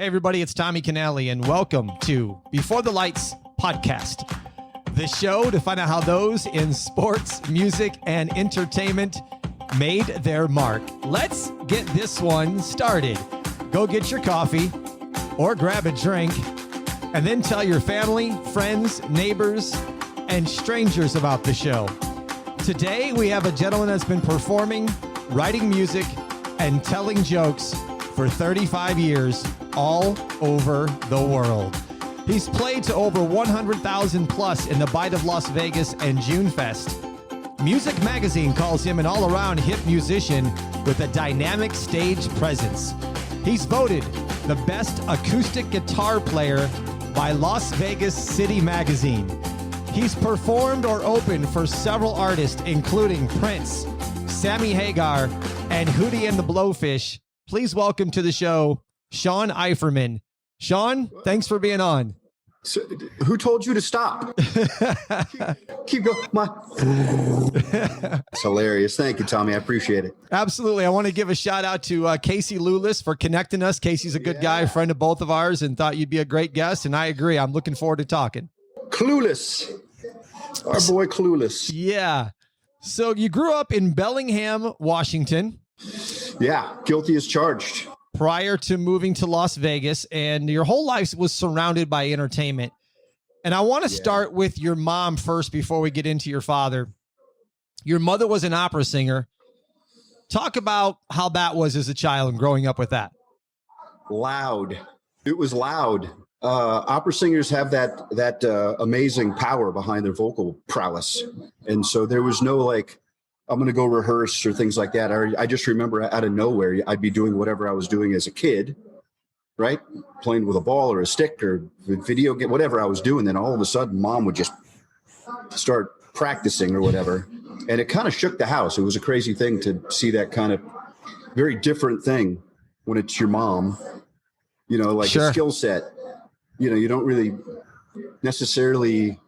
Hey, everybody, it's Tommy Canale, and welcome to Before the Lights podcast, the show to find out how those in sports, music, and entertainment made their mark. Let's get this one started. Go get your coffee or grab a drink, and then tell your family, friends, neighbors, and strangers about the show. Today, we have a gentleman that's been performing, writing music, and telling jokes for 35 years all over the world. He's played to over 100,000 plus in the Bite of Las Vegas and June Fest. Music Magazine calls him an all-around hip musician with a dynamic stage presence. He's voted the best acoustic guitar player by Las Vegas City Magazine. He's performed or opened for several artists, including Prince, Sammy Hagar, and Hootie and the Blowfish. Please welcome to the show, Shawn Eiferman. Shawn, thanks for being on. So, who told you to stop? keep going. It's hilarious. Thank you, Tommy. I appreciate it. Absolutely. I want to give a shout out to Casey Lulis for connecting us. Casey's a good guy, friend of both of ours, and thought you'd be a great guest. And I agree. I'm looking forward to talking. Clueless. Our boy Clueless. Yeah. So you grew up in Bellingham, Washington. Yeah. Guilty as charged. Prior to moving to Las Vegas, and your whole life was surrounded by entertainment. And I want to start with your mom first before we get into your father. Your mother was an opera singer. Talk about how that was as a child and growing up with that. Loud. It was loud. Opera singers have that amazing power behind their vocal prowess. And so there was no like, I'm going to go rehearse or things like that. I just remember out of nowhere, I'd be doing whatever I was doing as a kid, right? Playing with a ball or a stick or video game, whatever I was doing. Then all of a sudden, mom would just start practicing or whatever. And it kind of shook the house. It was a crazy thing to see that kind of very different thing when it's your mom, you know, like a skill set. You know, you don't really necessarily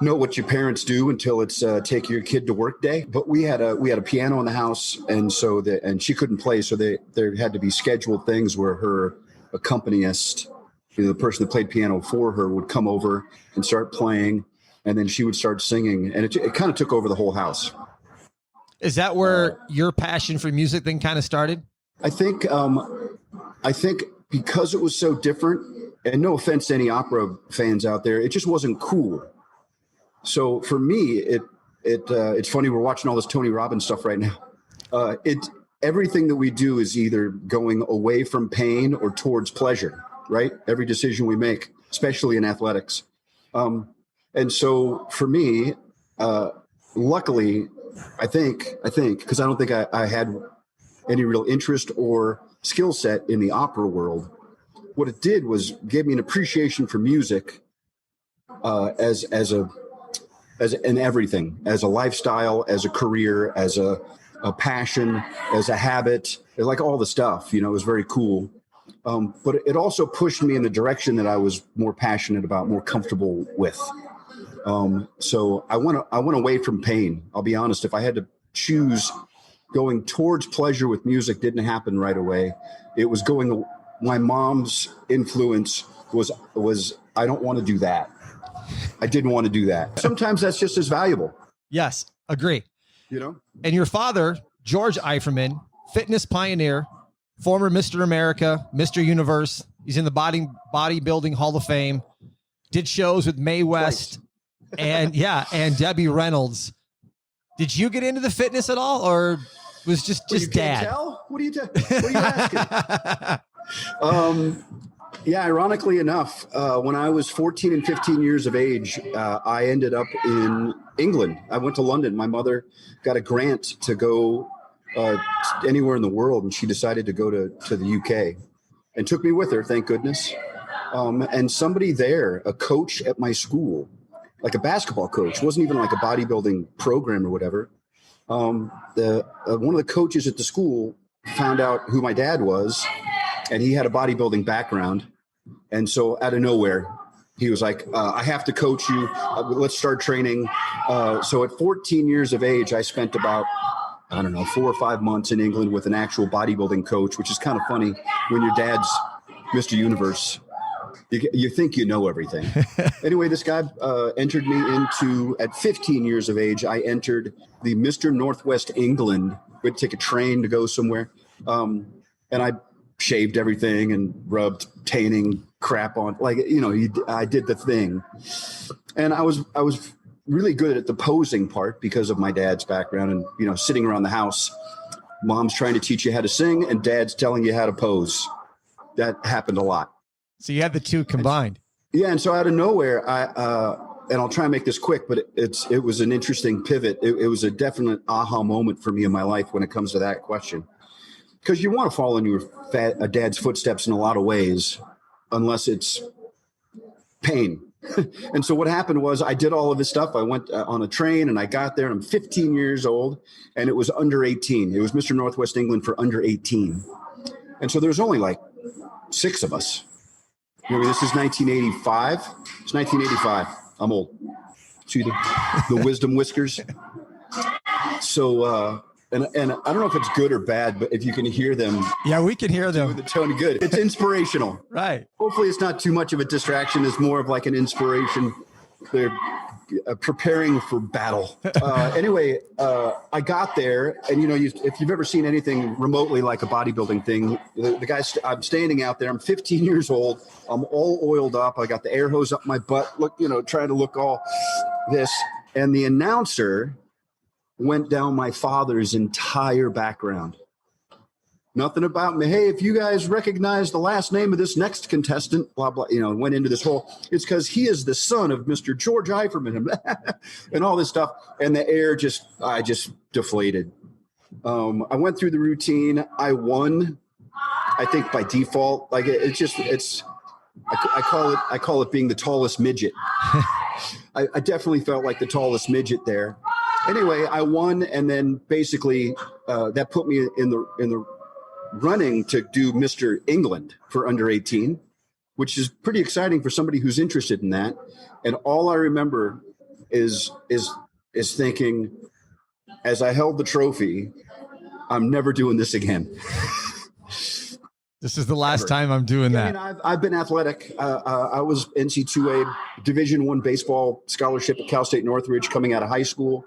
know what your parents do until it's take your kid to work day. But we had a piano in the house, and so and she couldn't play, so there had to be scheduled things where her accompanist, you know, the person that played piano for her, would come over and start playing, and then she would start singing, and it kind of took over the whole house. Is that where your passion for music then kind of started? I think because it was so different, and no offense to any opera fans out there, it just wasn't cool. So for me, it's funny, we're watching all this Tony Robbins stuff right now. Everything that we do is either going away from pain or towards pleasure, right? Every decision we make, especially in athletics. And so for me, luckily, I think, because I don't think I had any real interest or skill set in the opera world. What it did was gave me an appreciation for music as in everything, as a lifestyle, as a career, as a passion, as a habit, like all the stuff, you know, it was very cool. But it also pushed me in the direction that I was more passionate about, more comfortable with. So I went away from pain. I'll be honest. If I had to choose, going towards pleasure with music didn't happen right away. It was my mom's influence was I don't want to do that. I didn't want to do that. Sometimes that's just as valuable. Yes, agree. You know? And your father, George Eiferman, fitness pioneer, former Mr. America, Mr. Universe. He's in the Body Building Hall of Fame. Did shows with Mae West and Debbie Reynolds. Did you get into the fitness at all, or was just you dad? Can't tell? What are you asking? Yeah, ironically enough, when I was 14 and 15 years of age, I ended up in England. I went to London. My mother got a grant to go anywhere in the world, and she decided to go to the UK and took me with her, thank goodness. And somebody there, a coach at my school, like a basketball coach, wasn't even like a bodybuilding program or whatever. One of the coaches at the school found out who my dad was, and he had a bodybuilding background. And so out of nowhere, he was like, I have to coach you. Let's start training. So at 14 years of age, I spent about, 4 or 5 months in England with an actual bodybuilding coach, which is kind of funny when your dad's Mr. Universe. You think you know everything. Anyway, this guy entered me into, at 15 years of age, I entered the Mr. Northwest England. We'd take a train to go somewhere. And I shaved everything and rubbed tanning crap on. Like, I did the thing. And I was really good at the posing part because of my dad's background and, sitting around the house. Mom's trying to teach you how to sing and dad's telling you how to pose. That happened a lot. So you had the two combined. Yeah. And so out of nowhere, and I'll try and make this quick, but it was an interesting pivot. It was a definite aha moment for me in my life when it comes to that question. Because you want to follow in your dad's footsteps in a lot of ways, unless it's pain. And so what happened was I did all of this stuff. I went on a train and I got there and I'm 15 years old and it was under 18. It was Mr. Northwest England for under 18. And so there's only like 6 of us. This is 1985. It's 1985. I'm old. See the wisdom whiskers. So, and I don't know if it's good or bad, but if you can hear them. Yeah, we can hear them. The tone good. It's inspirational. Right. Hopefully it's not too much of a distraction. It's more of like an inspiration. They're preparing for battle. Anyway, I got there and, if you've ever seen anything remotely like a bodybuilding thing, the guys, I'm standing out there. I'm 15 years old. I'm all oiled up. I got the air hose up my butt, trying to look all this. And the announcer went down my father's entire background. Nothing about me. Hey, if you guys recognize the last name of this next contestant, blah, blah, went into this whole, it's because he is the son of Mr. George Eiferman and all this stuff. And the air I just deflated. I went through the routine. I won, I think by default. Like I call it being the tallest midget. I definitely felt like the tallest midget there. Anyway, I won. And then basically that put me in the running to do Mr. England for under 18, which is pretty exciting for somebody who's interested in that. And all I remember is thinking, as I held the trophy, I'm never doing this again. This is the last time I'm doing that. I mean, I've been athletic. I was NC2A Division I baseball scholarship at Cal State Northridge coming out of high school.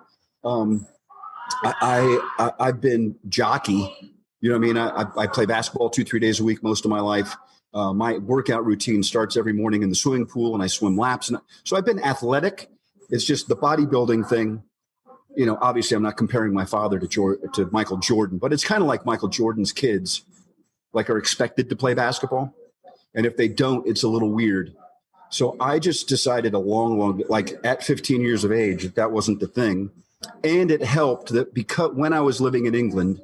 I've been jockey. You know what I mean? I play basketball 2-3 days a week most of my life. My workout routine starts every morning in the swimming pool and I swim laps. So I've been athletic. It's just the bodybuilding thing. Obviously I'm not comparing my father to Michael Jordan, but it's kind of like Michael Jordan's kids are expected to play basketball. And if they don't, it's a little weird. So I just decided at 15 years of age, that wasn't the thing. And it helped that because when I was living in England,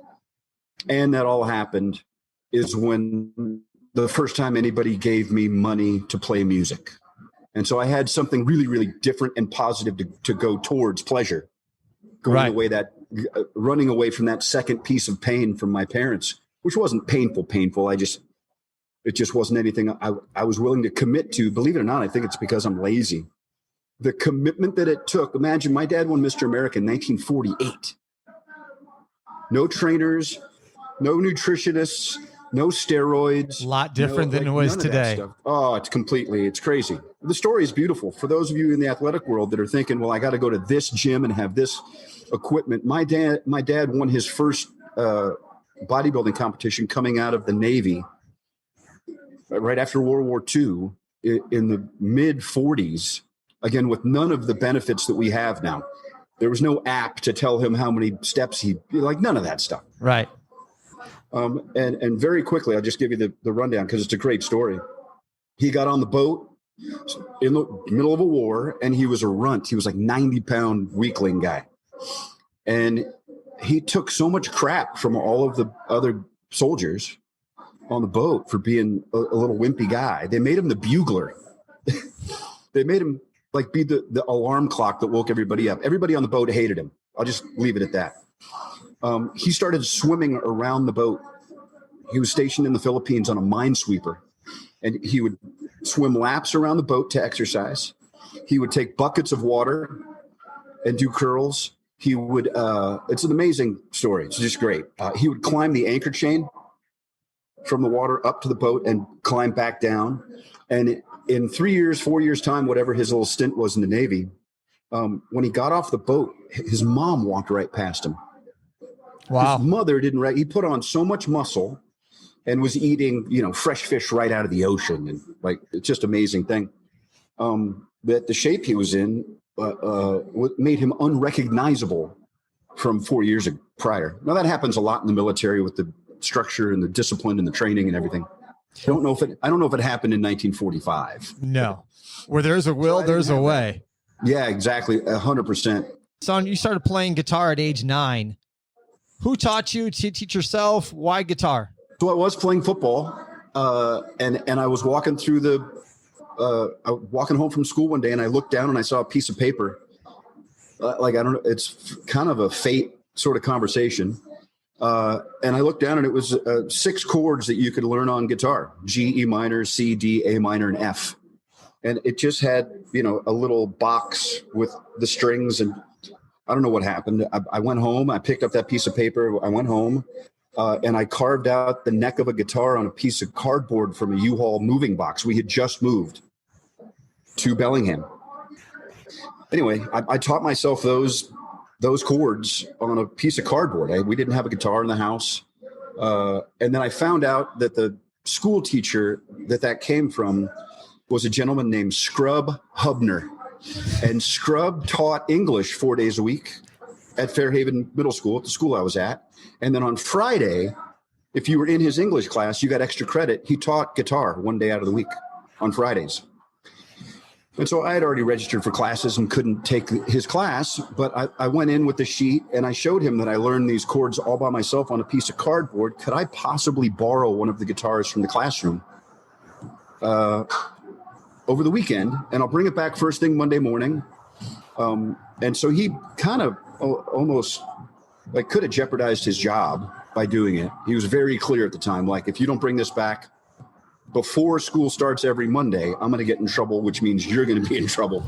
and that all happened is when the first time anybody gave me money to play music. And so I had something really, really different and positive to go towards pleasure, running away from that second piece of pain from my parents, which wasn't painful. It just wasn't anything I was willing to commit to. Believe it or not, I think it's because I'm lazy. The commitment that it took. Imagine my dad won Mr. America in 1948. No trainers, no nutritionists, no steroids. A lot different than it was today. Oh, it's crazy. The story is beautiful. For those of you in the athletic world that are thinking, well, I got to go to this gym and have this equipment. My dad won his first bodybuilding competition coming out of the Navy right after World War II in the mid 40s, again, with none of the benefits that we have now. There was no app to tell him how many steps none of that stuff. Right. And very quickly, I'll just give you the rundown because it's a great story. He got on the boat in the middle of a war and he was a runt. He was like 90-pound weakling guy. And he took so much crap from all of the other soldiers on the boat for being a little wimpy guy. They made him the bugler. They made him be the alarm clock that woke everybody up. Everybody on the boat hated him. I'll just leave it at that. He started swimming around the boat. He was stationed in the Philippines on a minesweeper, and he would swim laps around the boat to exercise. He would take buckets of water and do curls. He would, it's an amazing story. It's just great. He would climb the anchor chain from the water up to the boat and climb back down. And in 4 years time, whatever his little stint was in the Navy, when he got off the boat, his mom walked right past him. Wow. His mother didn't. He put on so much muscle and was eating, fresh fish right out of the ocean. And like, it's just amazing thing. That the shape he was in made him unrecognizable from 4 years prior. Now that happens a lot in the military with the structure and the discipline and the training and everything. I don't know if it happened in 1945. No. Where there's a will, there's a way. Yeah, exactly. 100%. Son, you started playing guitar at age 9. Who taught you to teach yourself? Why guitar? So I was playing football, and I was walking through walking home from school one day, and I looked down and I saw a piece of paper. I don't know, it's kind of a fate sort of conversation. And I looked down and it was 6 chords that you could learn on guitar: G, E minor, C, D, A minor, and F. And it just had, a little box with the strings, and I don't know what happened. I went home, I picked up that piece of paper, I went home, and I carved out the neck of a guitar on a piece of cardboard from a U-Haul moving box. We had just moved to Bellingham. Anyway, I taught myself those chords on a piece of cardboard. We didn't have a guitar in the house. And then I found out that the school teacher that came from was a gentleman named Scrub Hubner. And Scrub taught English 4 days a week at Fairhaven Middle School, at the school I was at. And then on Friday, if you were in his English class, you got extra credit. He taught guitar 1 day out of the week on Fridays. And so I had already registered for classes and couldn't take his class, but I went in with the sheet and I showed him that I learned these chords all by myself on a piece of cardboard. Could I possibly borrow one of the guitars from the classroom over the weekend? And I'll bring it back first thing Monday morning. And so he kind of almost could have jeopardized his job by doing it. He was very clear at the time, if you don't bring this back before school starts every Monday, I'm going to get in trouble, which means you're going to be in trouble.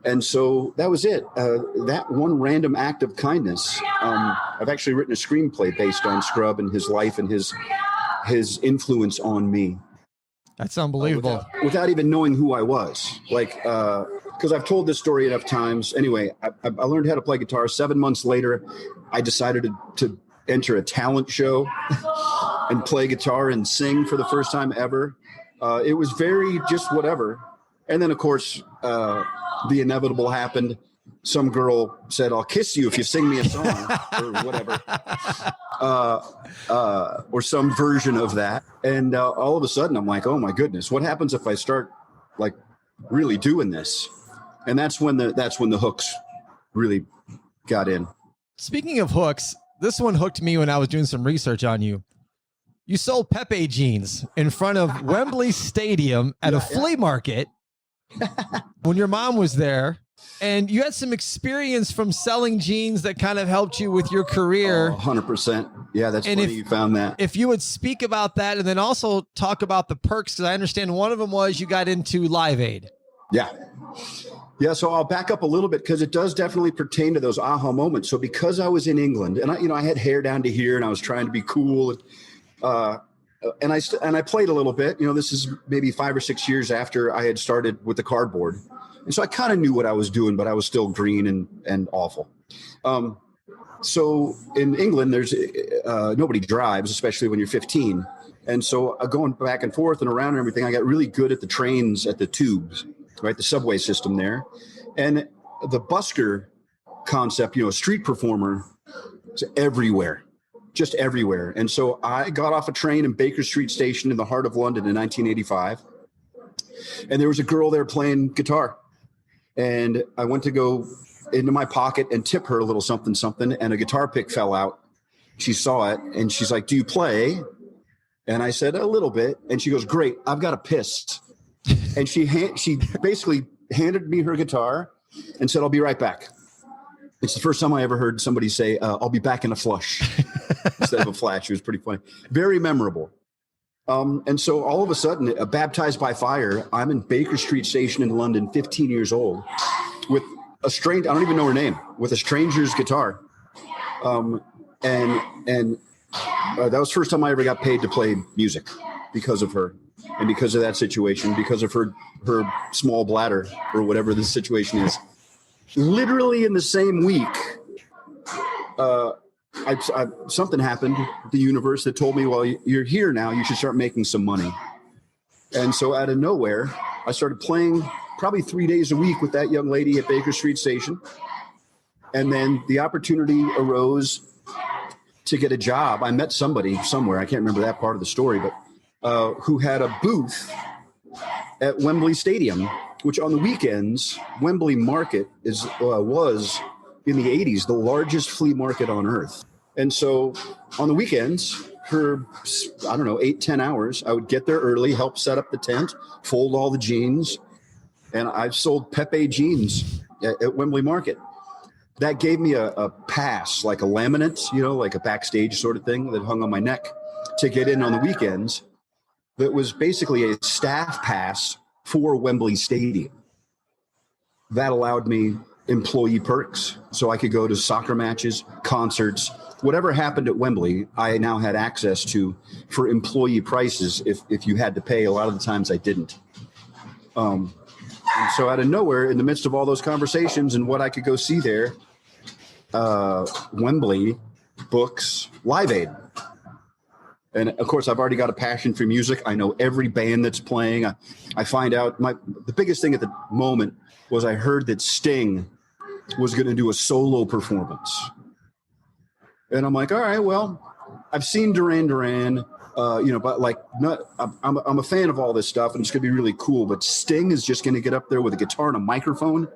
And so that was it. That one random act of kindness. I've actually written a screenplay based on Scrub and his life and his influence on me. That's unbelievable. Without even knowing who I was. Because I've told this story enough times. Anyway, I learned how to play guitar. 7 months later, I decided to enter a talent show and play guitar and sing for the first time ever. It was very just whatever. And then, of course, the inevitable happened. Some girl said, "I'll kiss you if you sing me a song," or whatever, or some version of that. And all of a sudden, I'm like, "Oh my goodness, what happens if I start really doing this?" And that's when the hooks really got in. Speaking of hooks, this one hooked me when I was doing some research on you. You sold Pepe Jeans in front of Wembley Stadium at a flea market when your mom was there. And you had some experience from selling jeans that kind of helped you with your career. 100%. Yeah, that's funny you found that. If you would speak about that and then also talk about the perks, because I understand one of them was you got into Live Aid. Yeah. Yeah, so I'll back up a little bit because it does definitely pertain to those aha moments. So because I was in England and I had hair down to here and I was trying to be cool, and I played a little bit. This is maybe 5 or 6 years after I had started with the cardboard. And so I kind of knew what I was doing, but I was still green and awful. So in England, there's nobody drives, especially when you're 15. And so going back and forth and around and everything, I got really good at the trains, at the tubes, right? The subway system there. And the busker concept, a street performer, is everywhere, just everywhere. And so I got off a train in Baker Street Station in the heart of London in 1985. And there was a girl there playing guitar. And I went to go into my pocket and tip her a little something, and a guitar pick fell out. She saw it and she's like, "Do you play?" And I said, "A little bit." And she goes, "Great, I've got a piss." And she basically handed me her guitar and said, "I'll be right back." It's the first time I ever heard somebody say, "I'll be back in a flush," instead of a flash. It was pretty funny. Very memorable. And so all of a sudden, baptized by fire, I'm in Baker Street Station in London, 15 years old, with a stranger, I don't even know her name, with a stranger's guitar. And that was the first time I ever got paid to play music because of her, and because of that situation, because of her small bladder or whatever the situation is. Literally in the same week, something happened at the universe that told me, well, you're here now, you should start making some money. And so out of nowhere, I started playing probably 3 days a week with that young lady at Baker Street Station. And then the opportunity arose to get a job. I met somebody somewhere, I can't remember that part of the story, but who had a booth at Wembley Stadium, which on the weekends, Wembley Market was in the 80s the largest flea market on earth. And so on the weekends, for, 8-10 hours, I would get there early, help set up the tent, fold all the jeans, and I've sold Pepe Jeans at Wembley Market. That gave me a pass, like a laminate, like a backstage sort of thing that hung on my neck to get in on the weekends. That was basically a staff pass for Wembley Stadium. That allowed me employee perks, so I could go to soccer matches, concerts, whatever happened at Wembley, I now had access to for employee prices if you had to pay. A lot of the times I didn't. And so out of nowhere, in the midst of all those conversations and what I could go see there, Wembley books Live Aid. And of course, I've already got a passion for music. I know every band that's playing. I find out the biggest thing at the moment was I heard that Sting was going to do a solo performance. And I'm like, all right, well, I've seen Duran Duran, but like, I'm a fan of all this stuff, and it's going to be really cool. But Sting is just going to get up there with a guitar and a microphone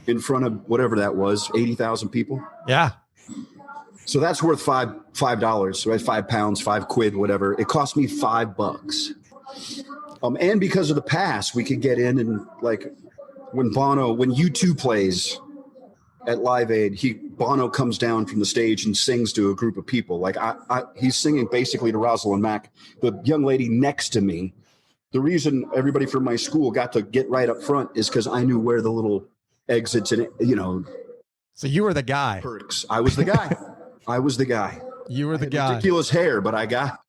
in front of whatever that was, 80,000 people. Yeah. So that's worth $5, right? £5, £5, whatever. It cost me $5. And because of the pass, we could get in, and like when U2 plays at Live Aid, Bono comes down from the stage and sings to a group of people. Like he's singing basically to Rosalind Mack. The young lady next to me, the reason everybody from my school got to get right up front is because I knew where the little exits and So you were the guy. Perks. I was the guy. I was the guy. You were the guy. Ridiculous hair, but I got.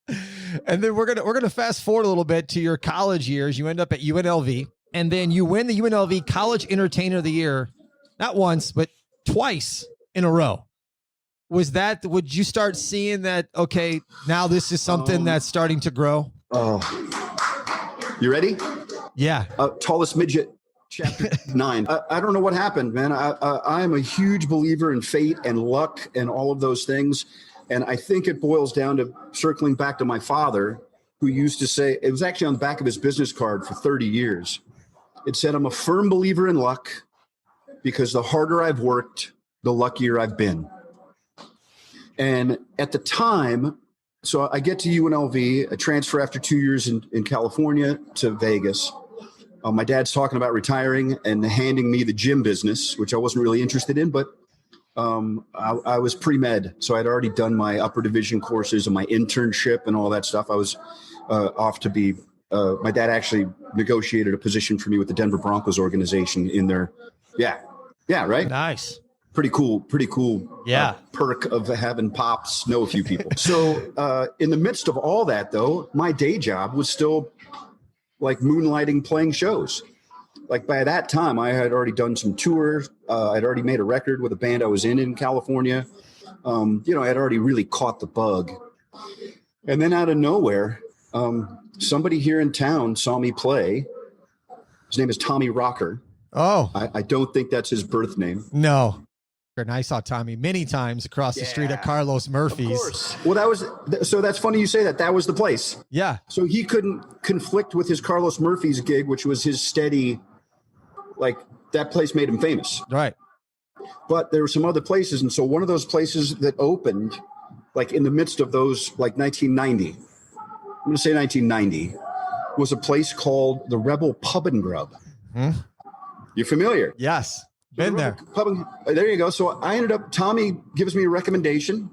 And then we're gonna fast forward a little bit to your college years. You end up at UNLV, and then you win the UNLV College Entertainer of the Year, not once but twice in a row. Would you start seeing that? Okay, now this is something that's starting to grow. Oh, you ready? Yeah. Tallest midget. Chapter 9. I don't know what happened, man. I am a huge believer in fate and luck and all of those things. And I think it boils down to circling back to my father, who used to say, it was actually on the back of his business card for 30 years. It said, I'm a firm believer in luck because the harder I've worked, the luckier I've been. And at the time, so I get to UNLV, a transfer after 2 years in California to Vegas. My dad's talking about retiring and handing me the gym business, which I wasn't really interested in, but I was pre-med. So I'd already done my upper division courses and my internship and all that stuff. I was off to be, my dad actually negotiated a position for me with the Denver Broncos organization in their, yeah, right? Nice. Pretty cool. Yeah. Perk of having pops know a few people. So in the midst of all that, though, my day job was still like moonlighting, playing shows. Like by that time, I had already done some tours. I'd already made a record with a band I was in California. I had already really caught the bug. And then out of nowhere, somebody here in town saw me play. His name is Tommy Rocker. Oh. I don't think that's his birth name. No. And I saw Tommy many times across the street at Carlos Murphy's. Of course. Well, so that's funny you say that. That was the place. Yeah. So he couldn't conflict with his Carlos Murphy's gig, which was his steady, like that place made him famous. Right. But there were some other places. And so one of those places that opened, like in the midst of those, like 1990, I'm going to say 1990, was a place called the Rebel Pub and Grub. Hmm? You're familiar? Yes. Been there. There you go. So I ended up, Tommy gives me a recommendation,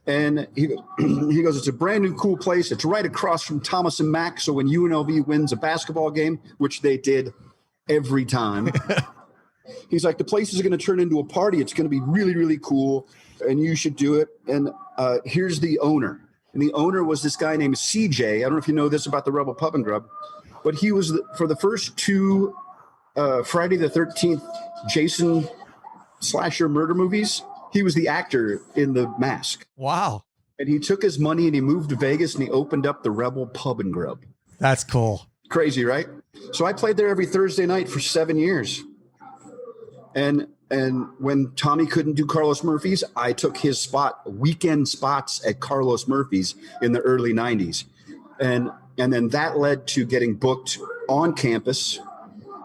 and he goes, it's a brand new cool place. It's right across from Thomas and Mack. So when UNLV wins a basketball game, which they did every time, he's like, the place is going to turn into a party. It's going to be really, really cool, and you should do it. And here's the owner. and the owner was this guy named CJ. I don't know if you know this about the Rebel Pub and Grub, but he was for the first two Friday the 13th Jason slasher murder movies. He was the actor in The Mask. Wow. And he took his money and he moved to Vegas and he opened up the Rebel Pub and Grub. That's cool. Crazy, right? So I played there every Thursday night for 7 years. And when Tommy couldn't do Carlos Murphy's, I took his spot, weekend spots at Carlos Murphy's in the early 90s. And then that led to getting booked on campus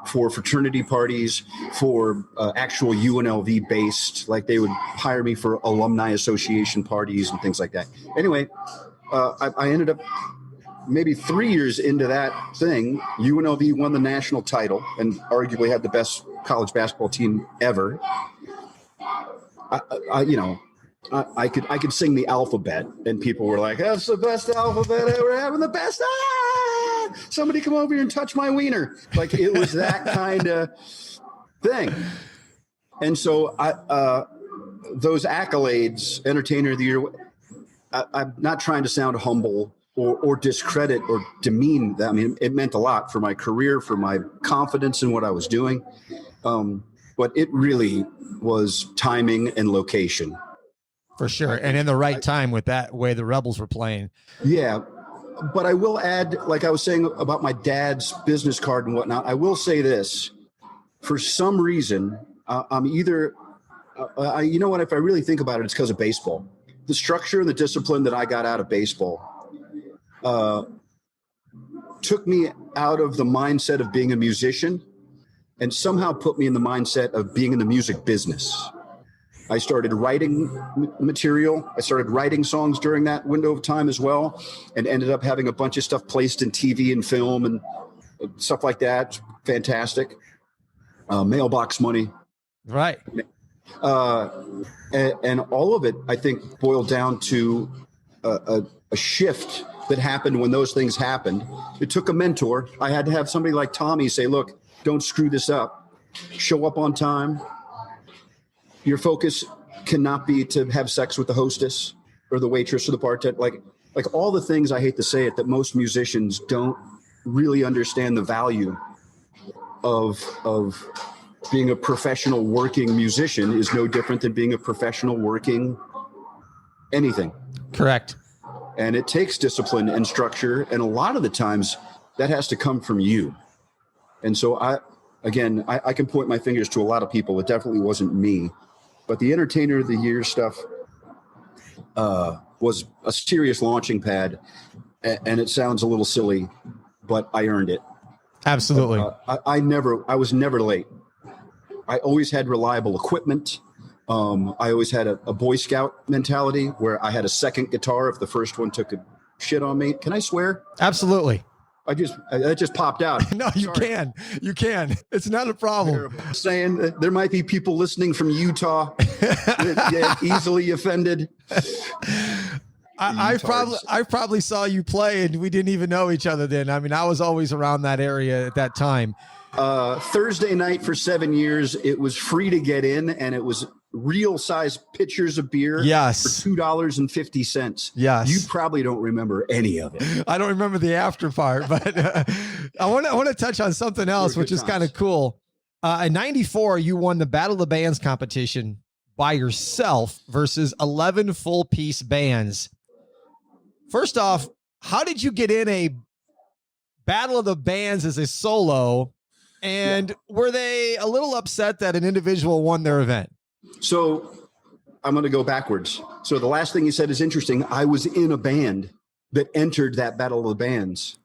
for fraternity parties, for actual UNLV based, like they would hire me for alumni association parties and things like that. Anyway, I ended up maybe 3 years into that thing. UNLV won the national title and arguably had the best college basketball team ever. I could sing the alphabet, and people were like, "That's the best alphabet ever. Having the best." Somebody come over here and touch my wiener. Like, it was that kind of thing. And so those accolades, Entertainer of the Year, I'm not trying to sound humble or discredit or demean that. I mean, it meant a lot for my career, for my confidence in what I was doing. But it really was timing and location. For sure. And in the right time with that way the Rebels were playing. Yeah. But I will add, like I was saying about my dad's business card and whatnot, I will say this. For some reason, I'm either, you know what, if I really think about it, it's because of baseball. The structure and the discipline that I got out of baseball took me out of the mindset of being a musician and somehow put me in the mindset of being in the music business. I started writing material. I started writing songs during that window of time as well, and ended up having a bunch of stuff placed in TV and film and stuff like that. Fantastic. Mailbox money. Right. And all of it, I think, boiled down to a shift that happened when those things happened. It took a mentor. I had to have somebody like Tommy say, "Look, don't screw this up. Show up on time. Your focus cannot be to have sex with the hostess or the waitress or the bartender." Like all the things, I hate to say it, that most musicians don't really understand the value of being a professional working musician is no different than being a professional working anything. Correct. And it takes discipline and structure. And a lot of the times that has to come from you. And so I can point my fingers to a lot of people. It definitely wasn't me. But the Entertainer of the Year stuff was a serious launching pad, and it sounds a little silly, but I earned it. Absolutely. I was never late. I always had reliable equipment. I always had a Boy Scout mentality where I had a second guitar if the first one took a shit on me. Can I swear? Absolutely. That just popped out. No, you can. You can. It's not a problem. Saying that there might be people listening from Utah that get easily offended. I probably saw you play and we didn't even know each other then. I mean, I was always around that area at that time. Thursday night for 7 years, it was free to get in, and it was real size pitchers of beer. Yes. For $2.50. Yes. You probably don't remember any of it. I don't remember the after part, but I want to touch on something else, which is kind of cool. In 94, you won the Battle of the Bands competition by yourself versus 11 full piece bands. First off, how did you get in a Battle of the Bands as a solo? And were they a little upset that an individual won their event? So I'm going to go backwards. So the last thing you said is interesting. I was in a band that entered that Battle of the Bands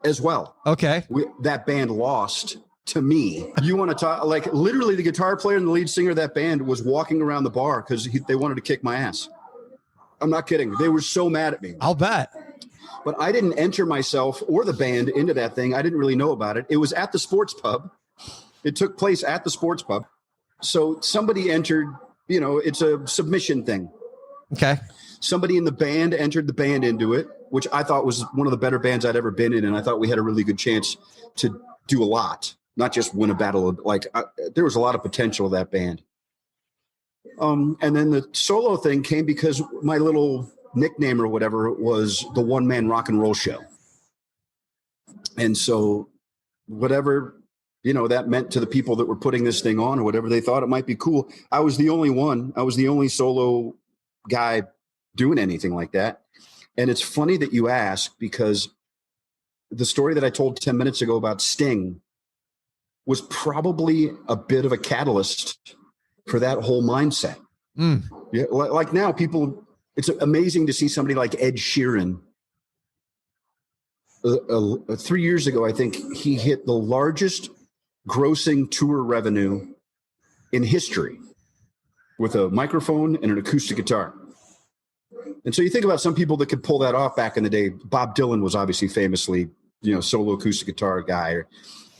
as well. Okay. That band lost to me. You want to talk, like, literally the guitar player and the lead singer of that band was walking around the bar because they wanted to kick my ass. I'm not kidding. They were so mad at me. I'll bet. But I didn't enter myself or the band into that thing. I didn't really know about it. It was at the sports pub. It took place at the sports pub. So somebody entered, it's a submission thing. Okay. Somebody in the band entered the band into it, which I thought was one of the better bands I'd ever been in. And I thought we had a really good chance to do a lot, not just win a battle. There was a lot of potential of that band. And then the solo thing came because my little nickname or whatever was the one man rock and roll show. And so whatever, that meant to the people that were putting this thing on or whatever, they thought it might be cool. I was the only one. I was the only solo guy doing anything like that. And it's funny that you ask, because the story that I told 10 minutes ago about Sting was probably a bit of a catalyst for that whole mindset. Yeah, like now people, it's amazing to see somebody like Ed Sheeran. 3 years ago, I think he hit the largest grossing tour revenue in history with a microphone and an acoustic guitar. And so you think about some people that could pull that off back in the day. Bob Dylan was obviously famously, solo acoustic guitar guy, or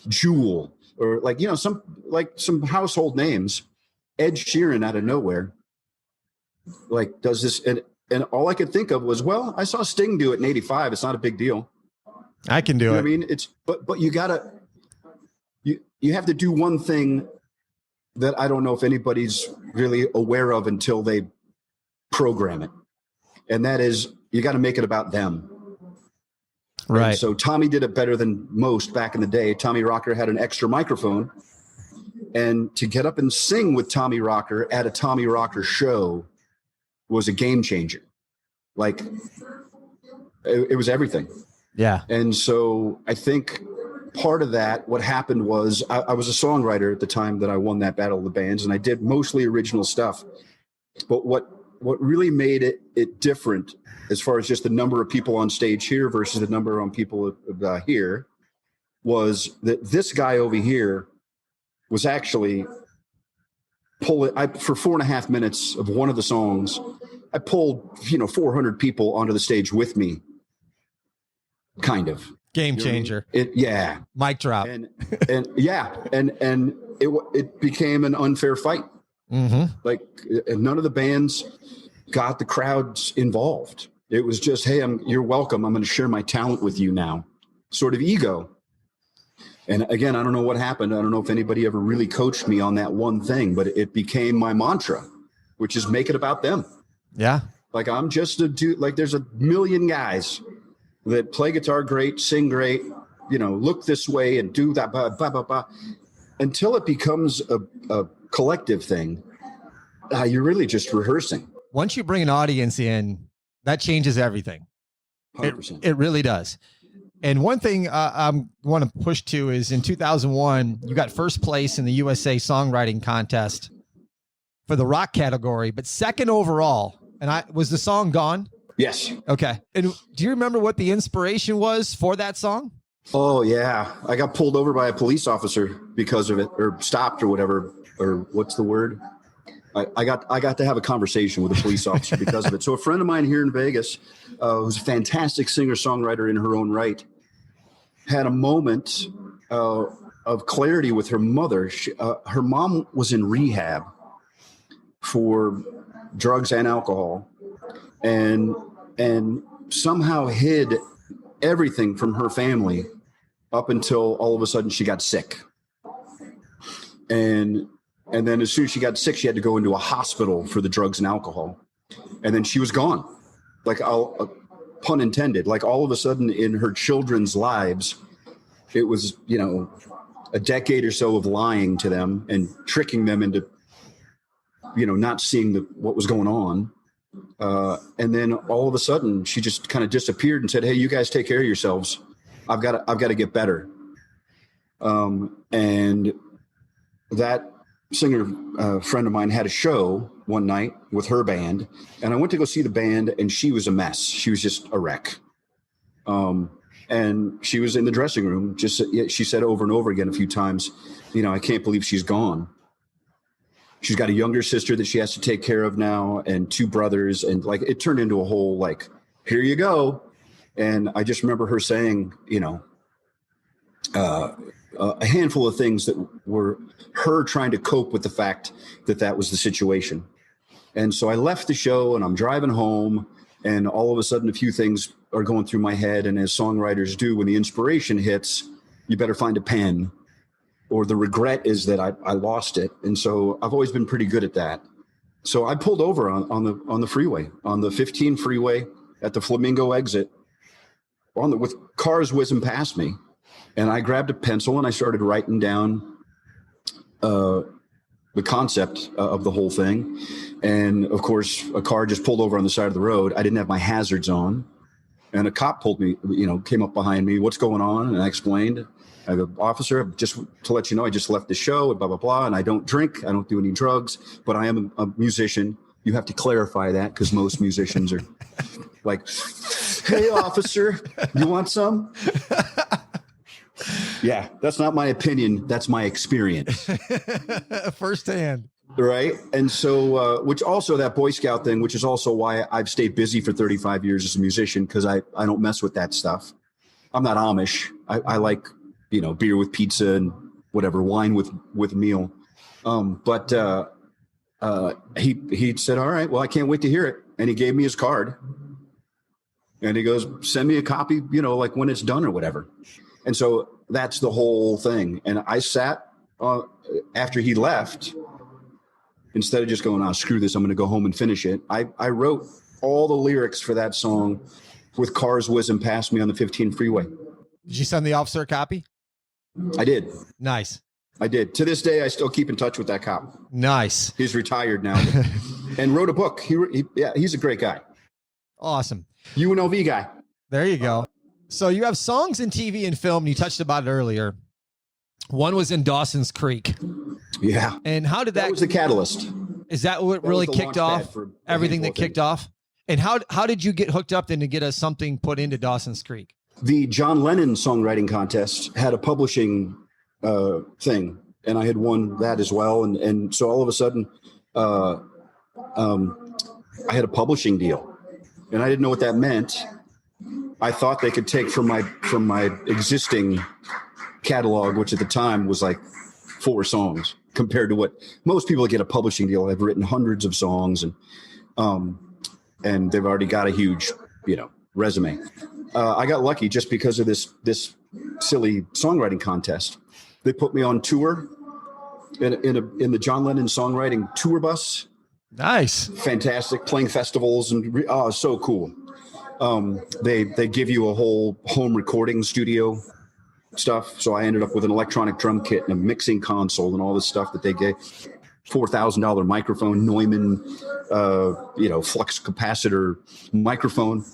Jewel, or some household names. Ed Sheeran out of nowhere, does this. And all I could think of was, well, I saw Sting do it in '85. It's not a big deal. I can do it. I mean, but you gotta, you have to do one thing that I don't know if anybody's really aware of until they program it. And that is, you got to make it about them. Right. And so Tommy did it better than most back in the day. Tommy Rocker had an extra microphone, and to get up and sing with Tommy Rocker at a Tommy Rocker show was a game changer. It was everything. Yeah. And so I think part of that, what happened was I was a songwriter at the time that I won that Battle of the Bands, and I did mostly original stuff. But what really made it different, as far as just the number of people on stage here versus the number of people here, was that this guy over here was actually pulling. For 4.5 minutes of one of the songs, I pulled 400 people onto the stage with me. Kind of game changer. Yeah. Mic drop. And yeah. And it became an unfair fight. Mm-hmm. None of the bands got the crowds involved. It was just, hey, you're welcome. I'm going to share my talent with you now. Sort of ego. And again, I don't know what happened. I don't know if anybody ever really coached me on that one thing, but it became my mantra, which is make it about them. Yeah. I'm just a dude. There's a million guys that play guitar great, sing great, look this way and do that, blah, blah, blah, blah. Until it becomes a collective thing, you're really just rehearsing. Once you bring an audience in, that changes everything. 100%. It really does. And one thing I want to push to is in 2001, you got first place in the USA Songwriting Contest for the rock category, but second overall. And was the song Gone? Yes. Okay. And do you remember what the inspiration was for that song? Oh, yeah. I got pulled over by a police officer because of it, or stopped or whatever, or what's the word? I got to have a conversation with a police officer because of it. So a friend of mine here in Vegas, who's a fantastic singer-songwriter in her own right, had a moment of clarity with her mother. Her mom was in rehab for drugs and alcohol, and somehow hid everything from her family up until all of a sudden she got sick. And then as soon as she got sick, she had to go into a hospital for the drugs and alcohol. And then she was gone. Pun intended, all of a sudden in her children's lives, it was, a decade or so of lying to them and tricking them into, not seeing what was going on. And then all of a sudden she just kind of disappeared and said, hey, you guys take care of yourselves. I've got to get better. And that singer friend of mine had a show one night with her band, and I went to go see the band, and she was a mess. She was just a wreck. And she was in the dressing room. She said over and over again a few times, I can't believe she's gone. She's got a younger sister that she has to take care of now, and 2 brothers. And it turned into a whole, here you go. And I just remember her saying, a handful of things that were her trying to cope with the fact that was the situation. And so I left the show and I'm driving home, and all of a sudden a few things are going through my head. And as songwriters do, when the inspiration hits, you better find a pen, or the regret is that I lost it. And so I've always been pretty good at that. So I pulled over on the freeway, on the 15 freeway at the Flamingo exit, with cars whizzing past me, and I grabbed a pencil and I started writing down the concept of the whole thing. And of course, a car just pulled over on the side of the road. I didn't have my hazards on, and a cop pulled me, came up behind me. What's going on? And I explained. I have an officer, just to let you know, I just left the show, and blah, blah, blah. And I don't drink. I don't do any drugs, but I am a musician. You have to clarify that, because most musicians are like, hey, officer, you want some? Yeah, that's not my opinion. That's my experience. Firsthand. Right. And so, which also that Boy Scout thing, which is also why I've stayed busy for 35 years as a musician, because I don't mess with that stuff. I'm not Amish. I like, beer with pizza and whatever, wine with meal. But he said, all right, well, I can't wait to hear it. And he gave me his card. And he goes, send me a copy, like when it's done or whatever. And so that's the whole thing. And I sat after he left, instead of just going, screw this, I'm going to go home and finish it. I wrote all the lyrics for that song with cars whizzing past me on the 15 freeway. Did you send the officer a copy? I did. Nice. I did. To this day, I still keep in touch with that cop. Nice. He's retired now, and wrote a book. He's a great guy. Awesome. UNLV guy. There you go. So you have songs in TV and film. You touched about it earlier. One was in Dawson's Creek. Yeah. And how did that was the catalyst? Is that what really kicked off everything that kicked off? And how did you get hooked up then to get something put into Dawson's Creek? The John Lennon Songwriting Contest had a publishing thing, and I had won that as well. And so all of a sudden, I had a publishing deal, and I didn't know what that meant. I thought they could take from my existing catalog, which at the time was like 4 songs, compared to what most people get a publishing deal. I've written hundreds of songs, and they've already got a huge, resume. I got lucky just because of this silly songwriting contest. They put me on tour in the John Lennon songwriting tour bus. Nice. Fantastic. Playing festivals and so cool. They give you a whole home recording studio stuff. So I ended up with an electronic drum kit and a mixing console and all this stuff that they gave. $4,000 microphone, Neumann, flux capacitor microphone.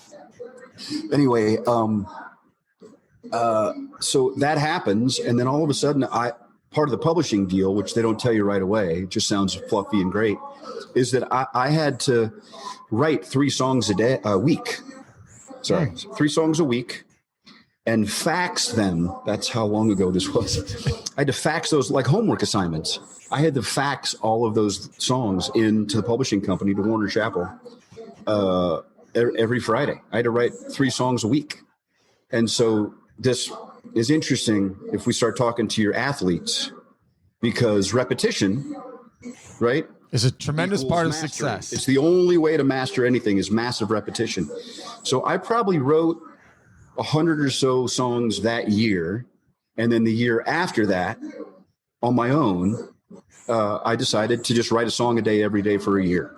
Anyway, so that happens, and then all of a sudden, part of the publishing deal, which they don't tell you right away, it just sounds fluffy and great, is that I had to write 3 songs a week. Sorry, 3 songs a week, and fax them. That's how long ago this was. I had to fax those like homework assignments. I had to fax all of those songs into the publishing company, to Warner Chappell, every Friday. I had to write 3 songs a week. And so this is interesting if we start talking to your athletes, because repetition, right, is a tremendous part of mastery. Success. It's the only way to master anything is massive repetition. So I probably wrote 100 or so songs that year. And then the year after that, on my own, I decided to just write a song a day every day for a year.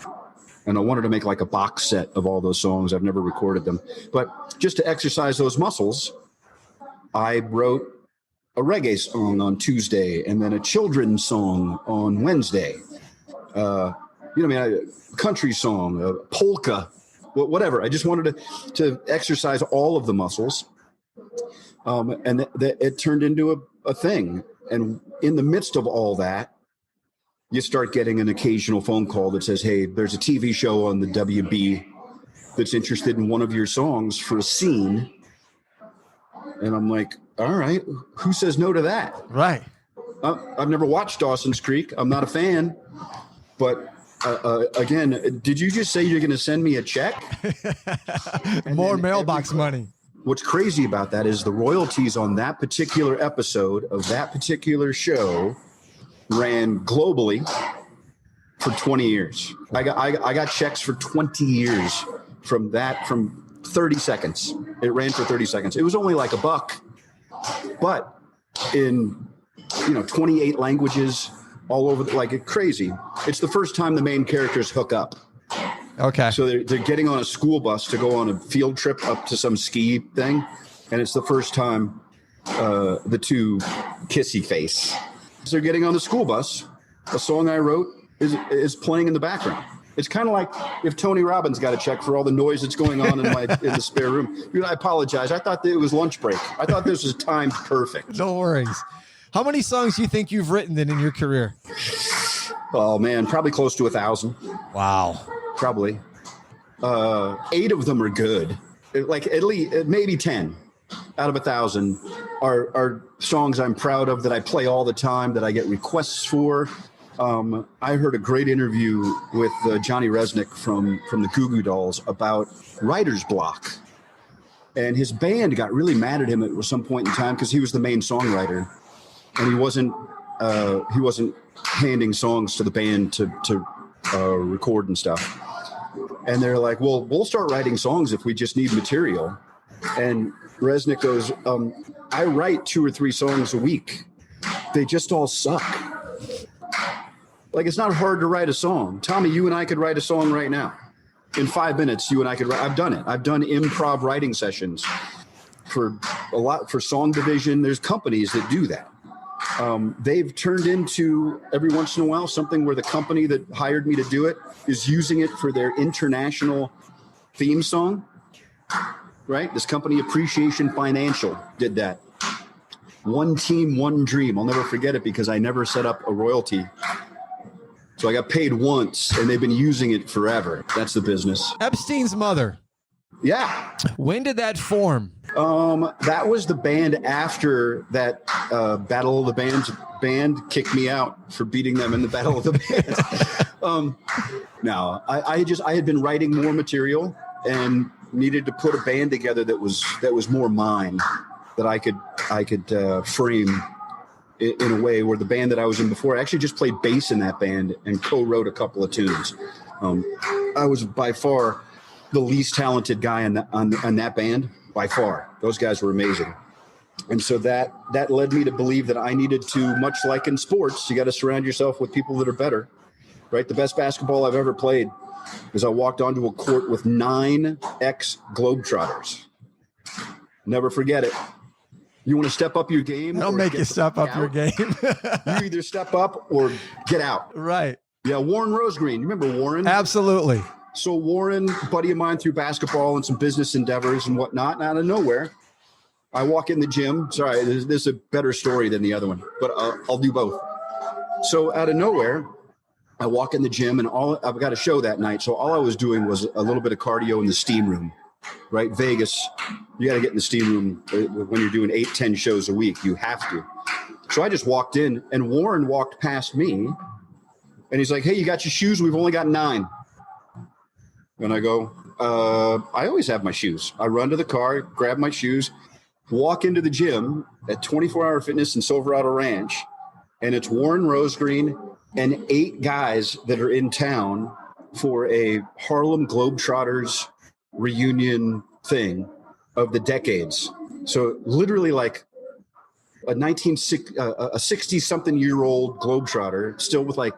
And I wanted to make like a box set of all those songs. I've never recorded them. But just to exercise those muscles, I wrote a reggae song on Tuesday and then a children's song on Wednesday. A country song, a polka, whatever. I just wanted to exercise all of the muscles. And it turned into a thing. And in the midst of all that, you start getting an occasional phone call that says, hey, there's a TV show on the WB that's interested in one of your songs for a scene. And I'm like, all right, who says no to that? Right. I've never watched Dawson's Creek. I'm not a fan. But again, did you just say you're going to send me a check? More mailbox money. What's crazy about that is the royalties on that particular episode of that particular show ran globally for 20 years. I got checks for 20 years from 30 seconds. It ran for 30 seconds. It was only like $1, but in 28 languages, all over, like crazy. It's the first time the main characters hook up. Okay. So they're getting on a school bus to go on a field trip up to some ski thing. And it's the first time the two kissy face. So they're getting on the school bus. A song I wrote is playing in the background. It's kind of like if Tony Robbins got a check for all the noise that's going on in the spare room. Dude, I apologize. I thought that it was lunch break. I thought this was timed perfect. No worries. How many songs do you think you've written then in your career? Oh man, probably close to 1,000. Wow. Probably. 8 of them are good. Like at least maybe 10 out of 1,000 are songs I'm proud of, that I play all the time, that I get requests for. I heard a great interview with Johnny Resnick from the Goo Goo Dolls about writer's block. And his band got really mad at him at some point in time because he was the main songwriter. And he wasn't handing songs to the band to record and stuff. And they're like, well, we'll start writing songs if we just need material. And Resnick goes, I write 2 or 3 songs a week. They just all suck. Like, it's not hard to write a song. Tommy, you and I could write a song right now. In 5 minutes, you and I could write. I've done it. I've done improv writing sessions for Song Division. There's companies that do that. They've turned into, every once in a while, something where the company that hired me to do it is using it for their international theme song, right? This company, Appreciation Financial, did that. One team, one dream. I'll never forget it because I never set up a royalty. So I got paid once, and they've been using it forever. That's the business. Epstein's mother. Yeah. When did that form? That was the band after that Battle of the Bands band kicked me out for beating them in the Battle of the Bands. No, I had been writing more material and needed to put a band together that was more mine, that I could frame in a way where the band that I was in before, I actually just played bass in that band and co-wrote a couple of tunes. I was by far the least talented guy on that band, by far. Those guys were amazing. And so that led me to believe that I needed to, much like in sports, you got to surround yourself with people that are better, right? The best basketball I've ever played is I walked onto a court with 9 ex-Globetrotters. Never forget it. You want to step up your game? Don't make you step up your game. You either step up or get out. Right. Yeah, Warren Rosegreen. You remember Warren? Absolutely. So Warren, buddy of mine through basketball and some business endeavors and whatnot, and out of nowhere, I walk in the gym. Sorry, this is a better story than the other one, but I'll do both. So out of nowhere, I walk in the gym, and I've got a show that night. So all I was doing was a little bit of cardio in the steam room. Right? Vegas, you got to get in the steam room when you're doing 8-10 shows a week. You have to. So I just walked in, and Warren walked past me, and he's like, hey, you got your shoes? We've only got 9. And I go, I always have my shoes. I run to the car, grab my shoes, walk into the gym at 24 Hour Fitness in Silverado Ranch, and it's Warren Rosegreen and 8 guys that are in town for a Harlem Globetrotters reunion thing of the decades. So literally like a 60-something-year-old Globetrotter, still with like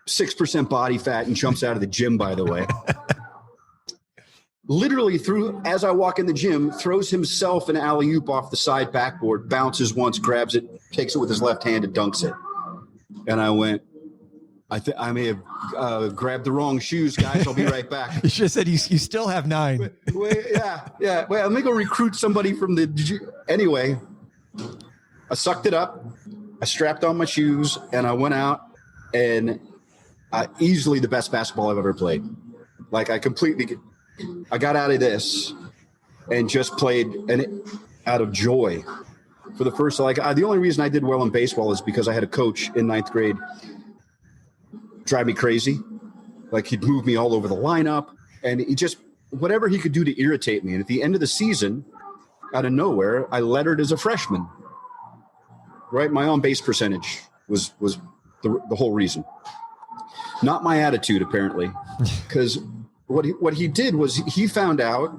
6% body fat, and jumps out of the gym, by the way. Literally as I walk in the gym, throws himself an alley-oop off the side backboard, bounces once, grabs it, takes it with his left hand and dunks it. And I went, I may have grabbed the wrong shoes, guys. I'll be right back. You should have said you still have 9. Wait, yeah. Wait, let me go recruit somebody from the... Anyway, I sucked it up. I strapped on my shoes, and I went out, and easily the best basketball I've ever played. Like, I got out of this and just played out of joy. For the first... the only reason I did well in baseball is because I had a coach in 9th grade drive me crazy. Like, he'd move me all over the lineup, and he just, whatever he could do to irritate me. And at the end of the season, out of nowhere, I lettered as a freshman. Right? My on-base percentage was the whole reason. Not my attitude, apparently. Because what he did was he found out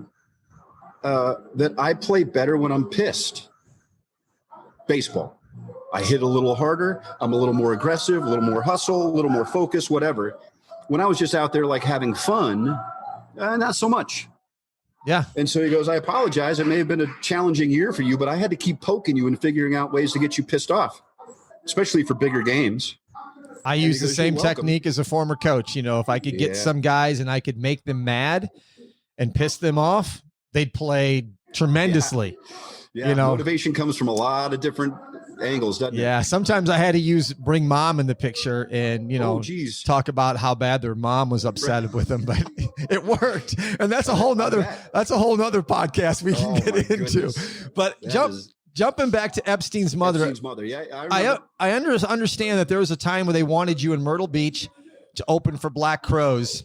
that I play better when I'm pissed. Baseball. I hit a little harder. I'm a little more aggressive, a little more hustle, a little more focus, whatever. When I was just out there like having fun, not so much. Yeah. And so he goes, I apologize. It may have been a challenging year for you, but I had to keep poking you and figuring out ways to get you pissed off, especially for bigger games. I use the same technique as a former coach. You know, if I could get some guys and I could make them mad and piss them off, they'd play tremendously. Yeah. You know, motivation comes from a lot of different angles, doesn't it? Yeah. Sometimes I had to bring mom in the picture and, you know, talk about how bad their mom was upset with them, but it worked. And that's a whole nother podcast we can get into. But jumping back to Epstein's mother. Yeah. I understand that there was a time where they wanted you in Myrtle Beach to open for Black Crowes,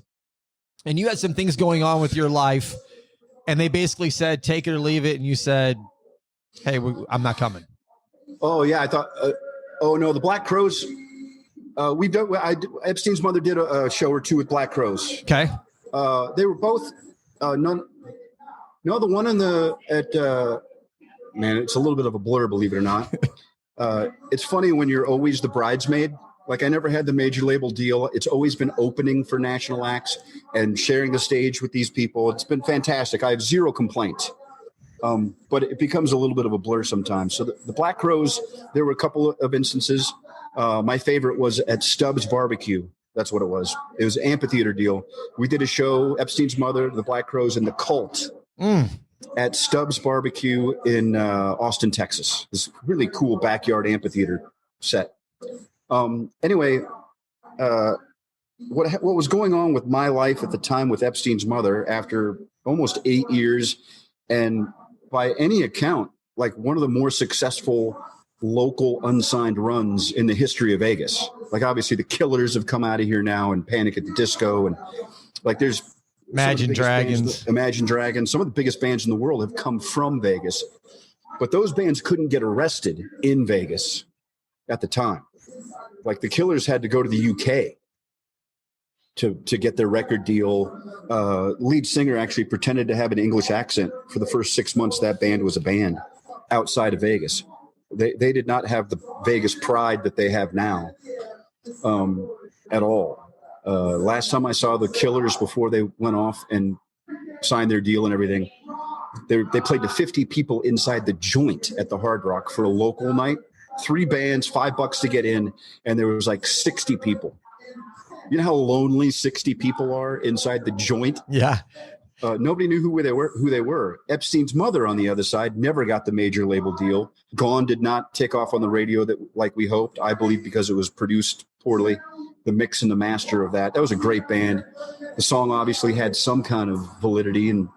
and you had some things going on with your life, and they basically said, take it or leave it. And you said, hey, I'm not coming. Oh yeah. I thought, oh no, the Black Crowes, Epstein's mother did a show or two with Black Crowes. Okay. They were both, the one man, it's a little bit of a blur, believe it or not. It's funny when you're always the bridesmaid. Like I never had the major label deal. It's always been opening for national acts and sharing the stage with these people. It's been fantastic. I have zero complaints. But it becomes a little bit of a blur sometimes. So the Black Crowes, there were a couple of instances. My favorite was at Stubbs Barbecue. That's what it was. It was an amphitheater deal. We did a show, Epstein's mother, the Black Crowes, and the Cult at Stubbs Barbecue in Austin, Texas. This really cool backyard amphitheater set. Anyway, what was going on with my life at the time with Epstein's mother after almost 8 years, and by any account, like one of the more successful local unsigned runs in the history of Vegas. Like obviously the Killers have come out of here now, and Panic at the Disco, and like there's Imagine Dragons. Some of the biggest bands in the world have come from Vegas, but those bands couldn't get arrested in Vegas at the time. Like the Killers had to go to the UK to get their record deal. Lead singer actually pretended to have an English accent for the first 6 months that band was a band outside of Vegas. They did not have the Vegas pride that they have now at all. Last time I saw the Killers before they went off and signed their deal and everything, they played to 50 people inside the Joint at the Hard Rock for a local night. 3 bands, $5 to get in, and there was like 60 people. You know how lonely 60 people are inside the Joint? Yeah. Nobody knew who they were. Epstein's mother, on the other side, never got the major label deal. Gone did not take off on the radio like we hoped, I believe, because it was produced poorly. The mix and the master of that was a great band. The song obviously had some kind of validity and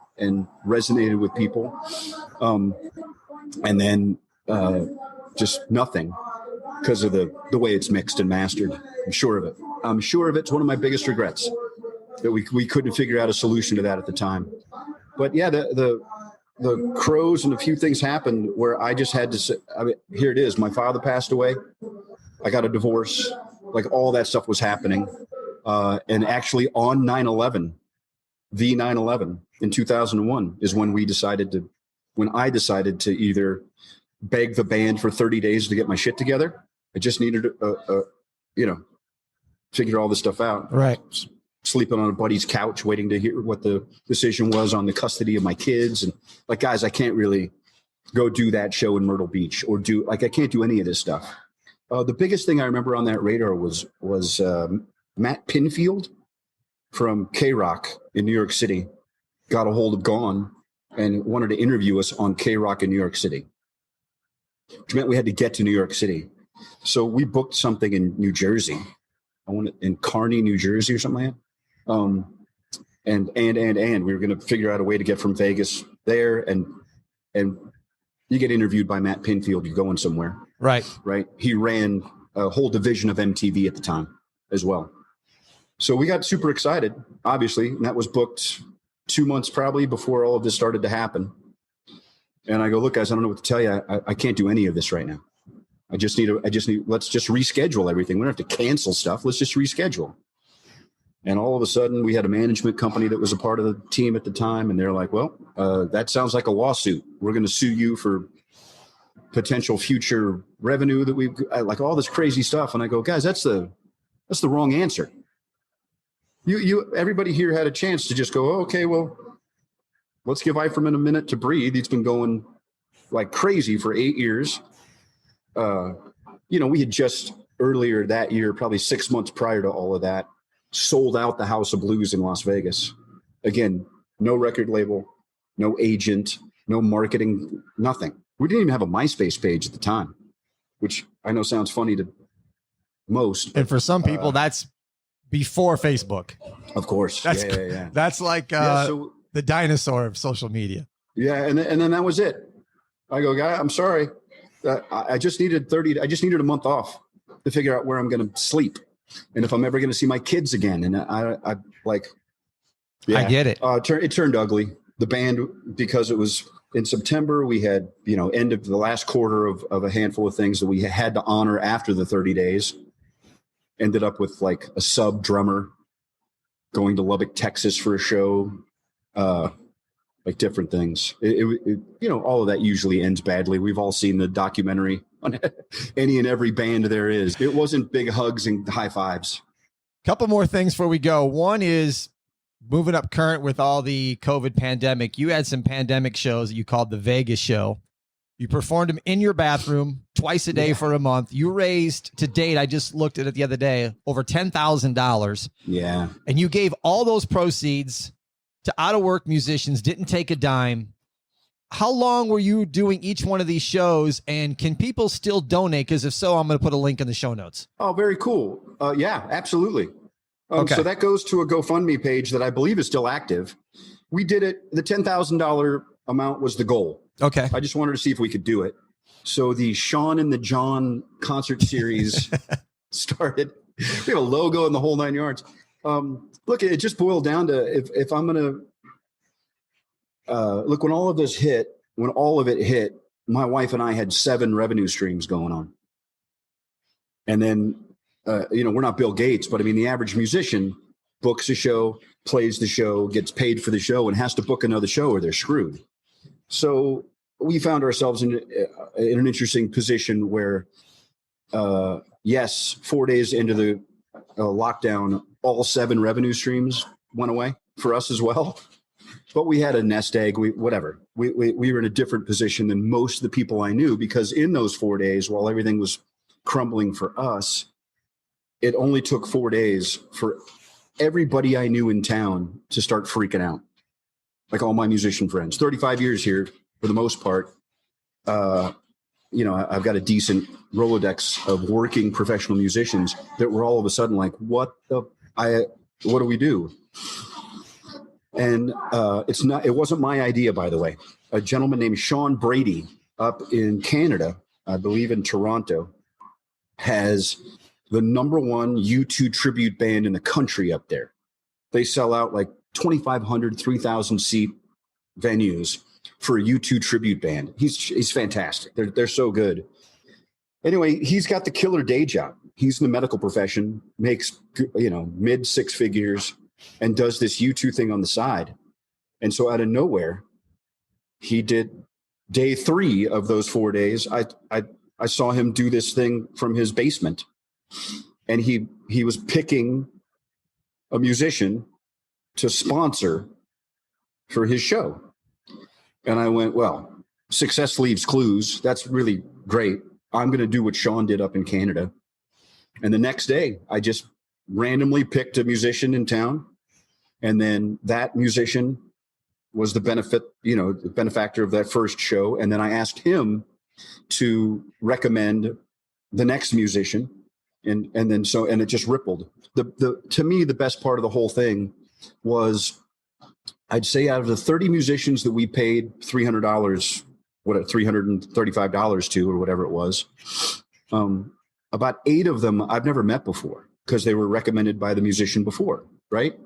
resonated with people. And then just nothing because of the way it's mixed and mastered. I'm sure of it. It's one of my biggest regrets that we couldn't figure out a solution to that at the time. But yeah, the Crowes and a few things happened where I just had to say, here it is. My father passed away. I got a divorce. Like all that stuff was happening. And actually on 9/11, the 9/11 in 2001 is when I decided to either beg the band for 30 days to get my shit together. I just needed figure all this stuff out. Right. Sleeping on a buddy's couch, waiting to hear what the decision was on the custody of my kids. And like, guys, I can't really go do that show in Myrtle Beach I can't do any of this stuff. The biggest thing I remember on that radar was Matt Pinfield from K-Rock in New York City got a hold of Gone and wanted to interview us on K-Rock in New York City, which meant we had to get to New York City. So we booked something in New Jersey. In Kearney, New Jersey or something like that. And we were going to figure out a way to get from Vegas there. And you get interviewed by Matt Pinfield, you're going somewhere. Right. He ran a whole division of MTV at the time as well. So we got super excited, obviously. And that was booked 2 months probably before all of this started to happen. And I go, look, guys, I don't know what to tell you. I can't do any of this right now. I just need, let's just reschedule everything. We don't have to cancel stuff. Let's just reschedule. And all of a sudden we had a management company that was a part of the team at the time. And they're like, well, that sounds like a lawsuit. We're going to sue you for potential future revenue that like all this crazy stuff. And I go, guys, that's the wrong answer. Everybody here had a chance to just go, oh, okay, well, let's give Eiferman a minute to breathe. He's been going like crazy for 8 years. We had just earlier that year, probably 6 months prior to all of that, sold out the House of Blues in Las Vegas. Again, no record label, no agent, no marketing, nothing. We didn't even have a MySpace page at the time, which I know sounds funny to most. And for some people, that's before Facebook. Of course. That's That's like the dinosaur of social media. Yeah. And then that was it. I go, guy, I'm sorry. I just needed a month off to figure out where I'm going to sleep and if I'm ever going to see my kids again. And I get it. It turned ugly. The band, because it was in September, we had, end of the last quarter of a handful of things that we had to honor after the 30 days. Ended up with like a sub drummer going to Lubbock, Texas for a show, like different things. All of that usually ends badly. We've all seen the documentary on any and every band there is. It wasn't big hugs and high fives. Couple more things before we go. One is moving up current with all the COVID pandemic. You had some pandemic shows that you called the Vegas show. You performed them in your bathroom twice a day for a month. You raised, to date, I just looked at it the other day, over $10,000. Yeah. And you gave all those proceeds to out-of-work musicians, didn't take a dime. How long were you doing each one of these shows, and can people still donate? Because if so, I'm going to put a link in the show notes. Oh, very cool. Yeah, absolutely. Okay. So that goes to a GoFundMe page that I believe is still active. We did it. The $10,000 amount was the goal. Okay. I just wanted to see if we could do it. So the Shawn and the John concert series started. We have a logo and the whole 9 yards. Look, it just boiled down to if I'm going to look, when all of it hit, my wife and I had 7 revenue streams going on. And then, we're not Bill Gates, but I mean, the average musician books a show, plays the show, gets paid for the show, and has to book another show or they're screwed. So we found ourselves in an interesting position where, yes, 4 days into the lockdown, all 7 revenue streams went away for us as well. But we had a nest egg. We were in a different position than most of the people I knew, because in those 4 days, while everything was crumbling for us, it only took 4 days for everybody I knew in town to start freaking out. Like all my musician friends, 35 years here for the most part. I've got a decent Rolodex of working professional musicians that were all of a sudden like, what do we do? And it wasn't my idea, by the way. A gentleman named Shawn Brady up in Canada, I believe in Toronto, has the #1 U2 tribute band in the country up there. They sell out like 2,500, 3,000 seat venues for a U2 tribute band. He's fantastic. They're so good. Anyway, he's got the killer day job. He's in the medical profession, makes mid 6 figures, and does this U2 thing on the side. And so out of nowhere, he did day 3 of those 4 days. I saw him do this thing from his basement, and he was picking a musician to sponsor for his show. And I went, well, success leaves clues. That's really great. I'm going to do what Shawn did up in Canada. And the next day, I just randomly picked a musician in town. And then that musician was the benefactor of that first show. And then I asked him to recommend the next musician. And it just rippled. To me, the best part of the whole thing was, I'd say out of the 30 musicians that we paid $335 to, or whatever it was, about 8 of them I've never met before because they were recommended by the musician before, right?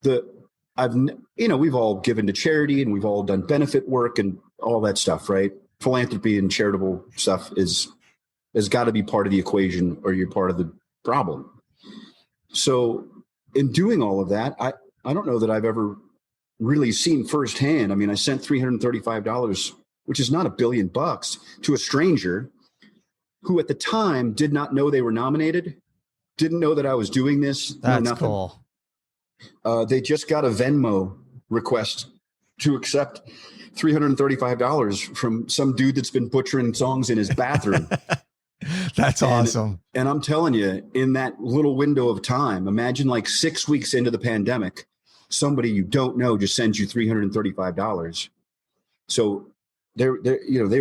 We've all given to charity and we've all done benefit work and all that stuff, right? Philanthropy and charitable stuff has got to be part of the equation, or you're part of the problem. So in doing all of that, I don't know that I've ever really seen firsthand. I mean, I sent $335 which is not $1 billion, to a stranger who at the time did not know they were nominated, didn't know that I was doing this. That's cool. They just got a Venmo request to accept $335 from some dude that's been butchering songs in his bathroom. That's awesome. And I'm telling you, in that little window of time, imagine like 6 weeks into the pandemic, somebody you don't know just sends you $335. So they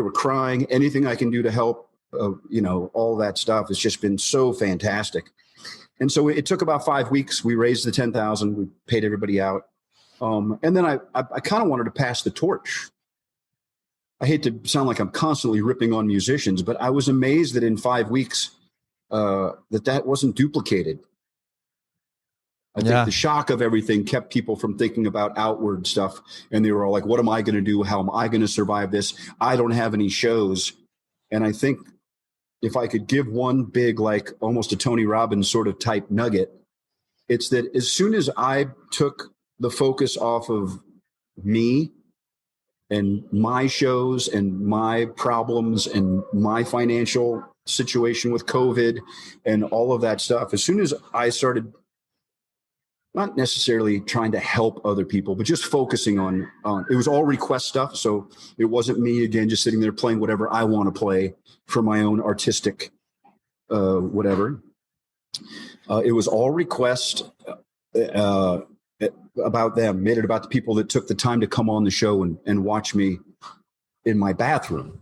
were crying. Anything I can do to help, all that stuff has just been so fantastic. And so it took about 5 weeks. We raised the $10,000. We paid everybody out. And then I kind of wanted to pass the torch. I hate to sound like I'm constantly ripping on musicians, but I was amazed that in 5 weeks that wasn't duplicated. I think the shock of everything kept people from thinking about outward stuff. And they were all like, what am I going to do? How am I going to survive this? I don't have any shows. And I think if I could give one big, like almost a Tony Robbins sort of type nugget, it's that as soon as I took the focus off of me and my shows and my problems and my financial situation with COVID and all of that stuff, as soon as I started not necessarily trying to help other people, but just focusing on it was all request stuff. So it wasn't me, again, just sitting there playing whatever I want to play for my own artistic whatever. It was all request about them, made it about the people that took the time to come on the show and watch me in my bathroom,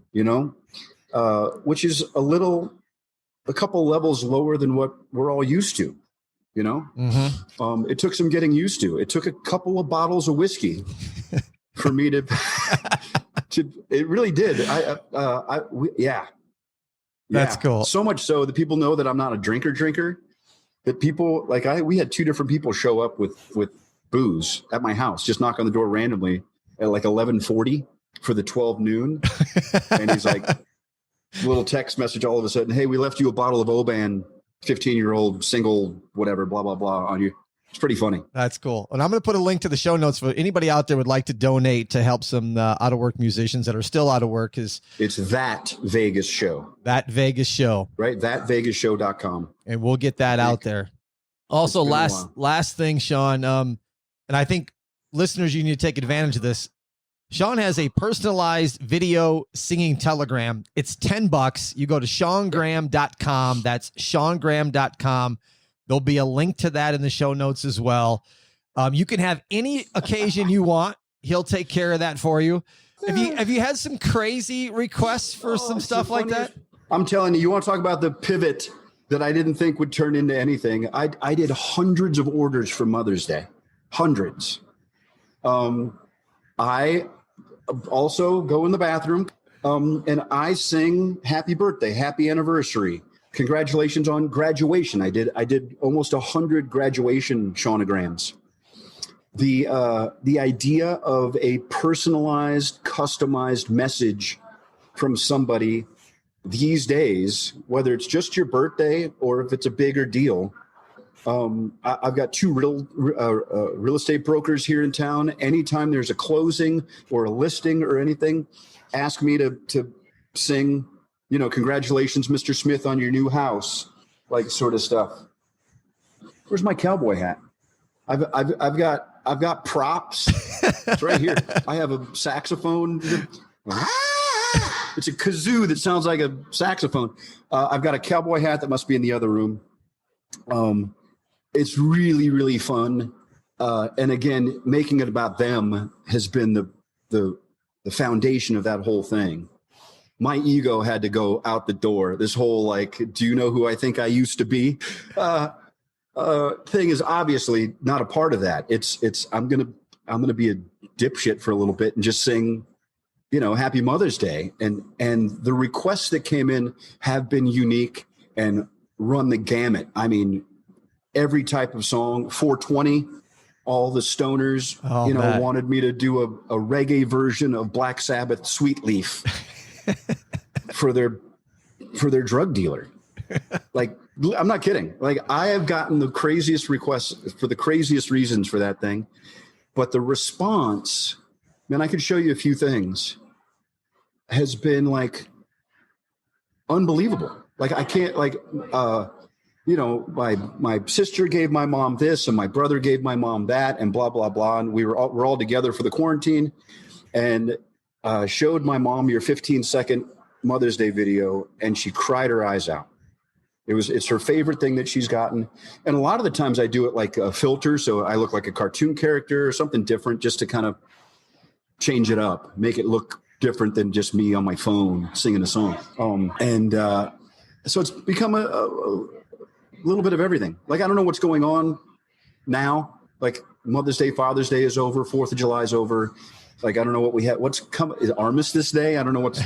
which is a couple levels lower than what we're all used to. It took some getting used to. It took a couple of bottles of whiskey for me to it really did. That's cool. So much so that people know that I'm not a drinker, that people we had 2 different people show up with booze at my house, just knock on the door randomly at like 11:40 for the 12 noon. And he's like, little text message all of a sudden, hey, we left you a bottle of Oban, 15-year-old single, whatever, blah, blah, blah on you. It's pretty funny. That's cool. And I'm going to put a link to the show notes for anybody out there who would like to donate to help some out of work musicians that are still out of work. It's That Vegas Show. That Vegas Show. Right. ThatVegasShow.com. And we'll get that out there. Also, last thing, Shawn, and I think listeners, you need to take advantage of this. Shawn has a personalized video singing telegram. It's $10. You go to ShawnGraham.com. That's ShawnGraham.com. There'll be a link to that in the show notes as well. You can have any occasion you want. He'll take care of that for you. Have you had some crazy requests for some stuff like that? I'm telling you, you want to talk about the pivot that I didn't think would turn into anything. I did hundreds of orders for Mother's Day. Hundreds. I also go in the bathroom and I sing happy birthday, happy anniversary, congratulations on graduation. I did almost 100 graduation Shawnograms. The idea of a personalized, customized message from somebody these days, whether it's just your birthday or if it's a bigger deal. I've got 2 real estate brokers here in town. Anytime there's a closing or a listing or anything, ask me to sing, congratulations, Mr. Smith, on your new house, like sort of stuff. Where's my cowboy hat? I've got props. It's right here. I have a saxophone. It's a kazoo that sounds like a saxophone. I've got a cowboy hat that must be in the other room. It's really, really fun. And again, making it about them has been the foundation of that whole thing. My ego had to go out the door. This whole, do you know who I think I used to be? Thing is obviously not a part of that. I'm going to be a dipshit for a little bit and just sing, Happy Mother's Day. And the requests that came in have been unique and run the gamut. I mean, every type of song. 420, all the stoners, wanted me to do a reggae version of Black Sabbath Sweet Leaf for their drug dealer. I'm not kidding. I have gotten the craziest requests for the craziest reasons for that thing. But the response, man, I could show you a few things. has been like unbelievable. Like I can't my sister gave my mom this and my brother gave my mom that and blah, blah, blah. And we're all together for the quarantine and showed my mom your 15-second Mother's Day video and she cried her eyes out. It's her favorite thing that she's gotten. And a lot of the times I do it like a filter. So I look like a cartoon character or something different just to kind of change it up, make it look different than just me on my phone singing a song. So it's become a little bit of everything. Like, I don't know what's going on now. Like Mother's Day, Father's Day is over. 4th of July is over. Like, I don't know what we have. What's coming? Is Armistice Day? I don't know what's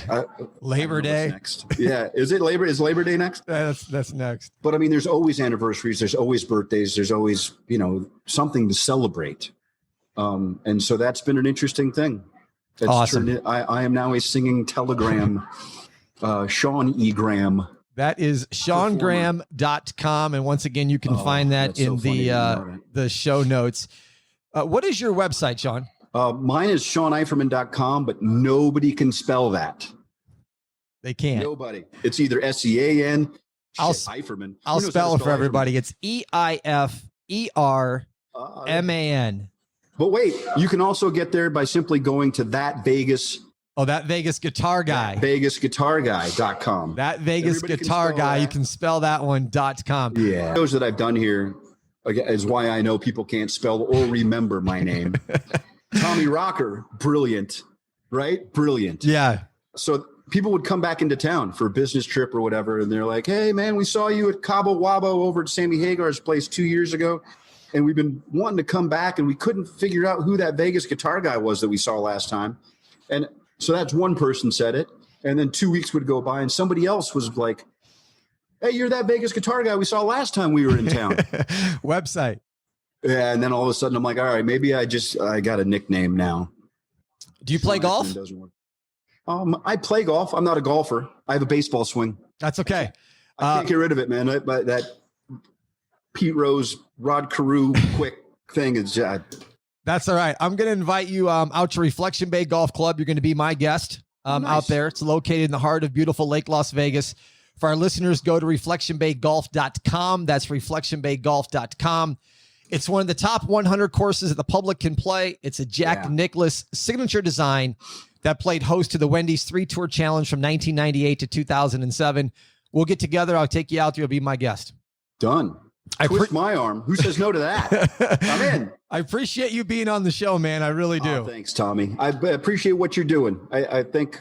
Labor Day next. Yeah. Is Labor Day next? That's next. But I mean, there's always anniversaries. There's always birthdays. There's always, something to celebrate. And so that's been an interesting thing. That's awesome. I am now a singing telegram, Shawn E-gram. That is ShawnGraham.com. And once again, you can find that in the show notes. What is your website, Shawn? Mine is ShawnEiferman.com, but nobody can spell that. They can't. Nobody. It's either S-E-A-N. Eiferman. I'll spell it for everybody. It's E-I-F-E-R-M-A-N. But wait, you can also get there by simply going to That Vegas. Oh, That Vegas Guitar Guy. VegasGuitarGuy.com. That Vegas Guitar Guy. You can spell that one .com. Yeah. Those that I've done here is why I know people can't spell or remember my name. Tommy Rocker, brilliant, right? Brilliant. Yeah. So people would come back into town for a business trip or whatever, and they're like, "Hey, man, we saw you at Cabo Wabo over at Sammy Hagar's place 2 years ago, and we've been wanting to come back, and we couldn't figure out who that Vegas Guitar Guy was that we saw last time." And so that's one person said it, and then 2 weeks would go by, and somebody else was like, "Hey, you're that Vegas Guitar Guy we saw last time we were in town." Website. Yeah, and then all of a sudden I'm like, all right, maybe I got a nickname now. Do you play golf? Doesn't work. I play golf. I'm not a golfer. I have a baseball swing. That's okay. I can't get rid of it, man. But that Pete Rose, Rod Carew quick thing is That's all right. I'm going to invite you out to Reflection Bay Golf Club. You're going to be my guest out there. It's located in the heart of beautiful Lake Las Vegas. For our listeners, go to reflectionbaygolf.com. That's reflectionbaygolf.com. It's one of the top 100 courses that the public can play. It's a Jack Nicklaus signature design that played host to the Wendy's 3-Tour Challenge from 1998 to 2007. We'll get together. I'll take you out there. You'll be my guest. Done. Twist my arm. Who says no to that? I'm in. I appreciate you being on the show, man. I really do. Thanks, Tommy. I appreciate what you're doing. I think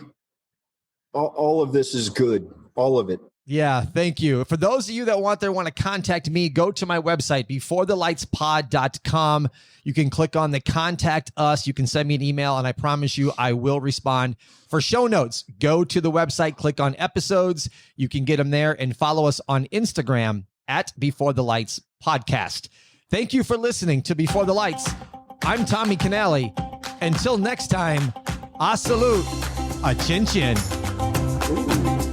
all of this is good. All of it. Yeah, thank you. For those of you that want to contact me, go to my website, beforethelightspod.com. You can click on the contact us. You can send me an email, and I promise you I will respond. For show notes, go to the website, click on episodes. You can get them there, and follow us on Instagram at Before the Lights Podcast. Thank you for listening to Before the Lights. I'm Tommy Canale. Until next time, a salute, a chin chin. Ooh.